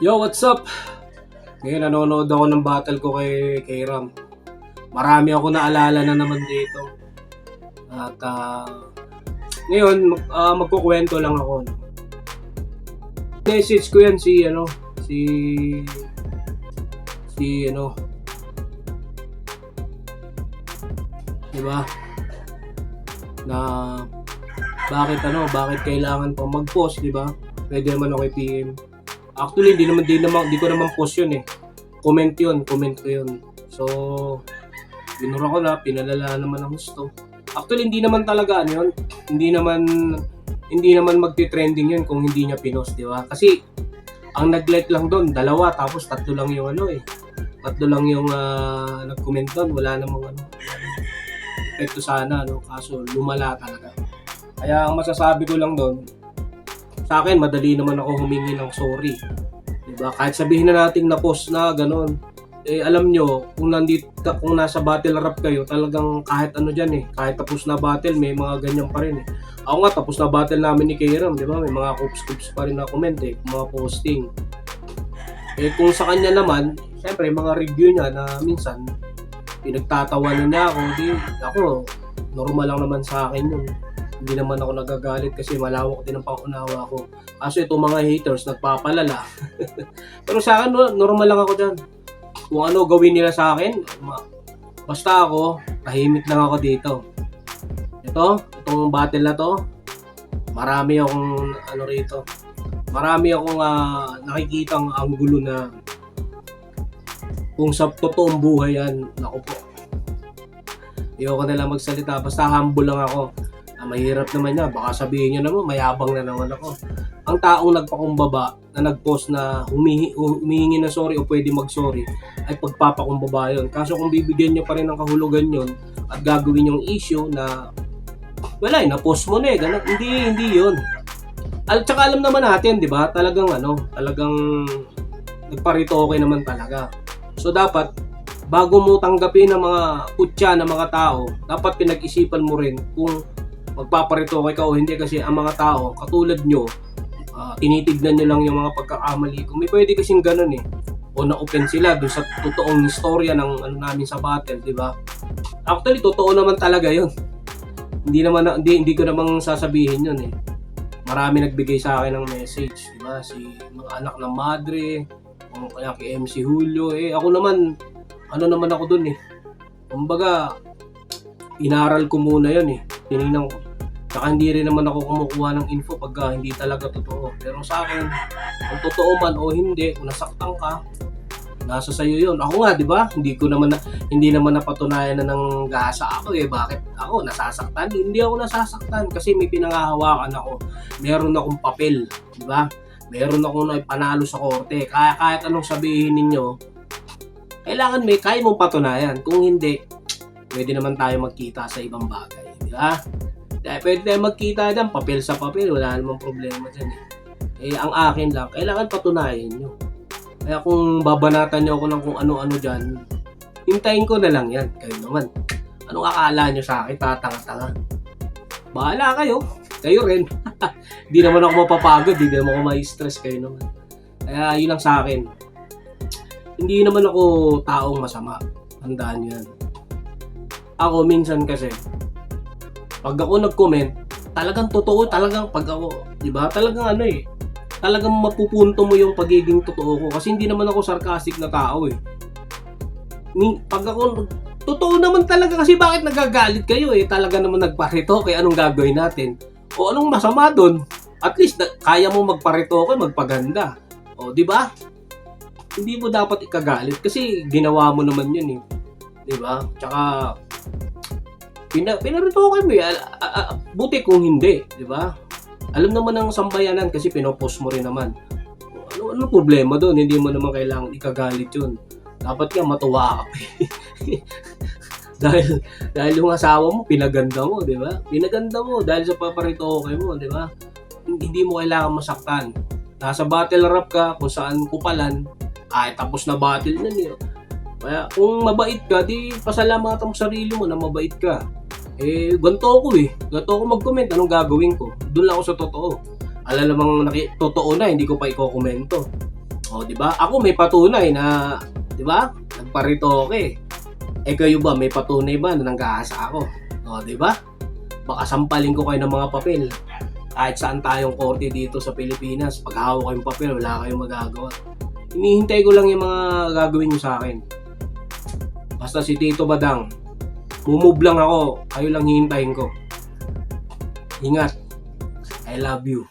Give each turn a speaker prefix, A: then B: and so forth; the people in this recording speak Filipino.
A: Yo, what's up? Ngayon nanonood ako ng battle ko kay Ram. Marami ako naalala na naman dito. At ngayon magkukwento lang ako. Message ko yan si si ano, 'di ba? Na bakit kailangan pa mag-post, 'di ba? Pwede naman ako i-PM. Actually, di ko naman post yun eh. Comment ko yun. So, binura ko na, pinalala naman ang gusto. Actually, hindi naman talaga yun. Hindi naman magti-trending yun kung hindi niya pinost, di ba? Kasi, ang nag-like lang doon, 2, tapos 3 lang yung Tatlo lang yung nag-comment doon. Wala namang epekto sana, kaso lumala talaga. Kaya ang masasabi ko lang doon, sa akin, madali naman ako humingi ng sorry. Diba? Kahit sabihin na natin na post na gano'n, alam nyo, kung nasa battle rap kayo, talagang kahit ano dyan kahit tapos na battle, may mga ganyan pa rin Ako nga, tapos na battle namin ni Kairam, di ba? May mga coops pa rin na comment mga posting. Kung sa kanya naman, siyempre, mga review niya na minsan, pinagtatawanan niya ako, ako, normal lang naman sa akin yun. Hindi naman ako nagagalit kasi malawak din ang pangunawa ko. Kaso itong mga haters nagpapalala. Pero sa akin, normal lang ako dyan. Kung ano gawin nila sa akin, basta ako, tahimik lang ako dito. Itong battle na to, marami akong rito. Marami akong nakikitang anggulo na kung sa totoong buhay yan, naku po. Ayoko na lang magsalita, basta humble lang ako. Mahirap naman yan. Baka sabihin nyo naman, mayabang na naman ako. Ang taong nagpakumbaba na nag-post na humihingi na sorry o pwede mag-sorry ay pagpapakumbaba yun. Kaso kung bibigyan nyo pa rin ng kahulugan yun at gagawin yung issue na wala na-post mo na ganun. Hindi yun. At saka alam naman natin, di ba? Talagang nagparito okay naman talaga. So dapat, bago mo tanggapin ng mga kutya ng mga tao, dapat pinag-isipan mo rin kung magpaparito ka o hindi, kasi ang mga tao katulad nyo, tinitignan nyo lang yung mga pagkakamali ko. May pwede kasing ganun o na-open sila dun sa totoong istorya ng namin sa battle, di ba? Actually, totoo naman talaga yun. Hindi ko namang sasabihin yun Marami nagbigay sa akin ng message, di ba? Si mga anak ng madre, kaya kay MC Julio, ako naman, naman ako dun Kumbaga, inaral ko muna yun tinignan ko. Saka hindi rin naman ako kumukuha ng info pagka hindi talaga totoo. Pero sa akin, kung totoo man o hindi, kung nasaktan ka, nasa sayo yun. Ako nga, di ba? Hindi naman napatunayan na ng gasa ako Bakit ako nasasaktan? Hindi ako nasasaktan kasi may pinangahawakan ako. Meron akong papel, di ba? Meron akong panalo sa korte. Kaya kahit anong sabihin ninyo, kailangan kaya mong patunayan. Kung hindi, pwede naman tayo magkita sa ibang bagay, di ba? Pwede tayo magkita dyan, papel sa papel, wala namang problema dyan ang akin lang, kailangan patunayan nyo. Kaya kung babanatan nyo ako ng kung ano-ano dyan, hintayin ko na lang yan. Kayo naman, anong akala nyo sa akin? Tatanga-tanga. Bahala kayo rin. Di naman ako mapapagod, di naman ako ma-stress, kayo naman. Kaya yun lang sa akin. Hindi naman ako taong masama, tandaan nyo yan. Ako minsan kasi, pag ako nag-comment, talagang totoo, talagang pag ako, di ba? Talagang talagang mapupunto mo yung pagiging totoo ko kasi hindi naman ako sarcastic na tao Pag ako, totoo naman talaga kasi bakit nagagalit kayo talaga naman nagparito kaya anong gagawin natin? O anong masama doon? At least kaya mo magparito ko, magpaganda. O, di ba? Hindi mo dapat ikagalit kasi ginawa mo naman yun di ba? Tsaka pinarito mo buti kung hindi, di ba? Alam naman ng sambayanan kasi pinopost mo rin naman. Ano problema doon? Hindi mo naman kailangan ikagalit yun. Dapat nga matuwa ka dahil yung asawa mo, pinaganda mo, di ba? Pinaganda mo dahil sa paparitoke mo, di ba? Hindi mo kailangan masaktan. Nasa battle rap ka, kung saan kupalan, tapos na battle na niyo. Kaya kung mabait ka, di pasalamatan mo sarili mo na mabait ka. Ganito ako Ganito ako mag-comment. Anong gagawin ko? Doon lang ako sa totoo. Alam namang totoo na, hindi ko pa i-komento. O, di ba? Ako may patunay na, di ba? Nagparitoke. Eh kayo ba, may patunay ba na nanggaasa ako? O, di ba? Baka sampalin ko kayo ng mga papel. Kahit saan tayong korte dito sa Pilipinas, pag hawak kayong papel, wala kayong magagawa. Hinihintay ko lang yung mga gagawin nyo sa akin. Basta si Tito Badang, mumove lang ako, kayo lang hihintayin ko. Ingat. I love you.